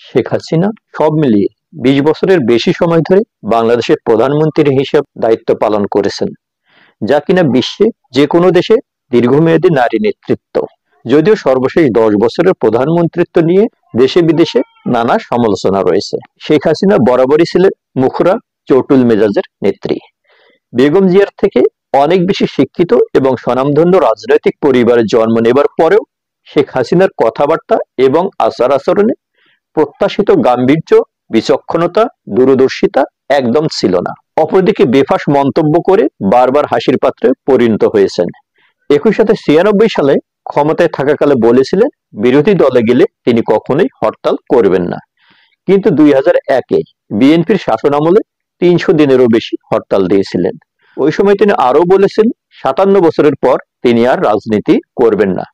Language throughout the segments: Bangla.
শেখ হাসিনা সব মিলিয়ে 20 বছরের বেশি সময় ধরে বাংলাদেশের প্রধানমন্ত্রী হিসেবে দায়িত্ব পালন করেছেন, যা কিনা বিশ্বে যে কোনো দেশে দীর্ঘমেয়াদী নারী নেতৃত্ব। যদিও সর্বশেষ 10 বছরের প্রধানমন্ত্রিত্ব নিয়ে দেশে বিদেশে নানা সমালোচনা রয়েছে। শেখ হাসিনা বরাবরই ছিলেন মুখরা চটুল মেজাজের নেত্রী। বেগম জিয়ার থেকে অনেক বেশি শিক্ষিত এবং স্বনামধন্য রাজনৈতিক পরিবারে জন্ম নেবার পরেও শেখ হাসিনার কথাবার্তা এবং আচার আচরণে প্রত্যাশিত গাম্ভীর্য, বিচক্ষণতা, দূরদর্শিতা একদম ছিল না। অপরদিকে বেফাঁস মন্তব্য করে বারবার হাসির পাত্রে পরিণত হয়েছেন। একই সাথে 96 সালে ক্ষমতায় থাকাকালে বলেছিলেন বিরোধী দলে গেলে তিনি কখনোই হরতাল করবেন না, কিন্তু 2001-এ বিএনপির শাসনামলে 300 দিনেরও বেশি হরতাল দিয়েছিলেন। ওই সময় তিনি আরো বলেছেন 57 বছরের পর তিনি আর রাজনীতি করবেন না।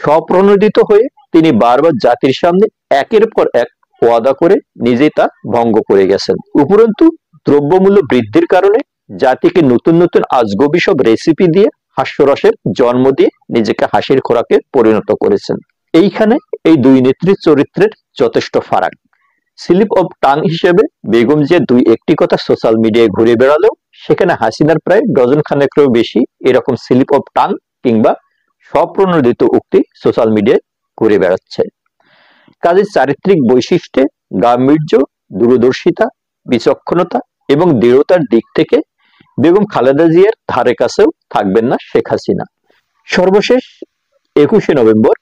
স্বপ্রণোদিত হয়ে তিনি বারবার জাতির সামনে একের পর এক ওয়াদা করে নিজেই তা ভঙ্গ করে গেছেন। উপরন্তু দ্রব্যমূল্য বৃদ্ধির কারণে জাতিকে নতুন নতুন আজগবি সব রেসিপি দিয়ে হাস্যরসের জন্ম দিয়ে নিজেকে হাসির খোরাকে পরিণত করেছেন। এইখানে এই দুই নেত্রীর চরিত্রের যথেষ্ট ফারাক। স্লিপ অফ টাং হিসেবে বেগম জিয়া দুই একটি কথা সোশ্যাল মিডিয়ায় ঘুরে বেড়ালেও সেখানে হাসিনার প্রায় ডজন খানেকেরও বেশি এরকম স্লিপ অফ টাং কিংবা স্বপ্রণোদিত উক্তি সোশ্যাল মিডিয়ায় ঘুরে বেড়াচ্ছে। কাজে চারিত্রিক বৈশিষ্ট্যে গাম্ভীর্য, দূরদর্শিতা, বিচক্ষণতা এবং দৃঢ়তার দিক থেকে বেগম খালেদা জিয়ার ধারে কাছেও থাকবেন না শেখ হাসিনা। সর্বশেষ 21শে নভেম্বর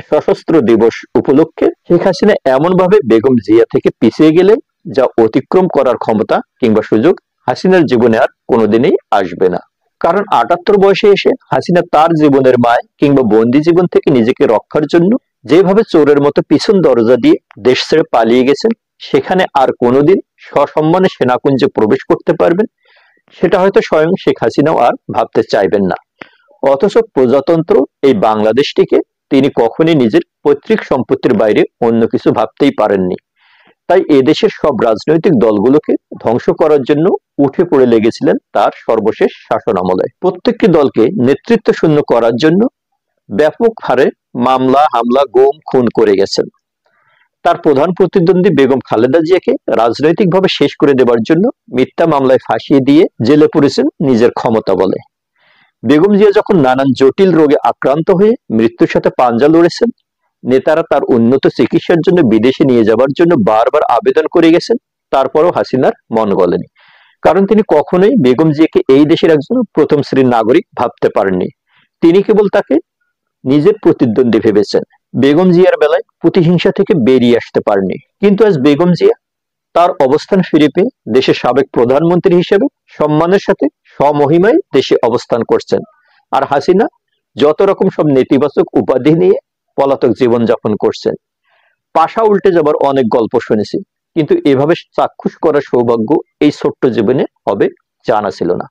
সশস্ত্র দিবস উপলক্ষে শেখ হাসিনা এমন ভাবে বেগম জিয়া থেকে পিছিয়ে গেলে যা অতিক্রম করার ক্ষমতা কিংবা সুযোগ হাসিনার জীবনে আর কোনোদিনই আসবে না। কারণ 78 বয়সে এসে হাসিনা তার জীবনের মায় কিংবা বন্দি জীবন থেকে নিজেকে রক্ষার জন্য যেভাবে চোরের মতো পিছন দরজা দিয়ে দেশ ছেড়ে পালিয়ে গেছেন, সেখানে আর কোনোদিন সসম্মানে সেনাকুঞ্জে প্রবেশ করতে পারবেন সেটা হয়তো স্বয়ং শেখ হাসিনাও আর ভাবতে চাইবেন না। অথচ প্রজাতন্ত্র এই বাংলাদেশটিকে তিনি কখনই নিজের পৈতৃক সম্পত্তির বাইরে অন্য কিছু ভাবতেই পারেননি। তাই এদেশের সব রাজনৈতিক দলগুলোকে ধ্বংস করার জন্য উঠে পড়ে লেগেছিলেন তার সর্বশেষ শাসন আমলে। প্রত্যেকটি দলকে নেতৃত্ব শূন্য করার জন্য ব্যাপক হারে মামলা, হামলা, গুম, খুন করে গেছেন। তার প্রধান প্রতিদ্বন্দ্বী বেগম খালেদা জিয়াকে রাজনৈতিকভাবে শেষ করে দেবার জন্য মিথ্যা মামলায় ফাঁসিয়ে দিয়ে জেলে পড়েছেন নিজের ক্ষমতা বলে। বেগম জিয়া যখন নানান জটিল রোগে আক্রান্ত হয়ে মৃত্যুর সাথে পাঞ্জা লড়েছেন, নেতারা তার উন্নত চিকিৎসার জন্য বিদেশে নিয়ে যাবার জন্য বারবার আবেদন করে গেছেন, তারপরও হাসিনার মন গলেনি। কারণ তিনি কখনোই বেগম জিয়াকে এই দেশের একজন প্রথম শ্রেণীর নাগরিক ভাবতে পারেননি। তিনি কেবল তাকে নিজের প্রতিদ্বন্দ্বী ভেবেছেন। বেগম জিয়ার বেলায় প্রতিহিংসা থেকে বেরিয়ে আসতে পারেননি। কিন্তু আজ বেগম জিয়া তার অবস্থান ফিরে পেয়ে দেশের সাবেক প্রধানমন্ত্রী হিসেবে সম্মানের সাথে স্বমহিমায় দেশে অবস্থান করছেন। আর হাসিনা যত রকম সব নেতিবাচক উপাধি নিয়ে পলাতক জীবনযাপন করছেন। পাশা উল্টে যাবার অনেক গল্প শুনেছি, কিন্তু এভাবে চাক্ষুষ করার সৌভাগ্য এই ছোট্ট জীবনে হবে জানা ছিল না।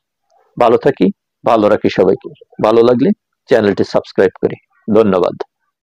ভালো থাকি, ভালো রাখি সবাইকে। ভালো লাগলে চ্যানেলটি সাবস্ক্রাইব করি। ধন্যবাদ।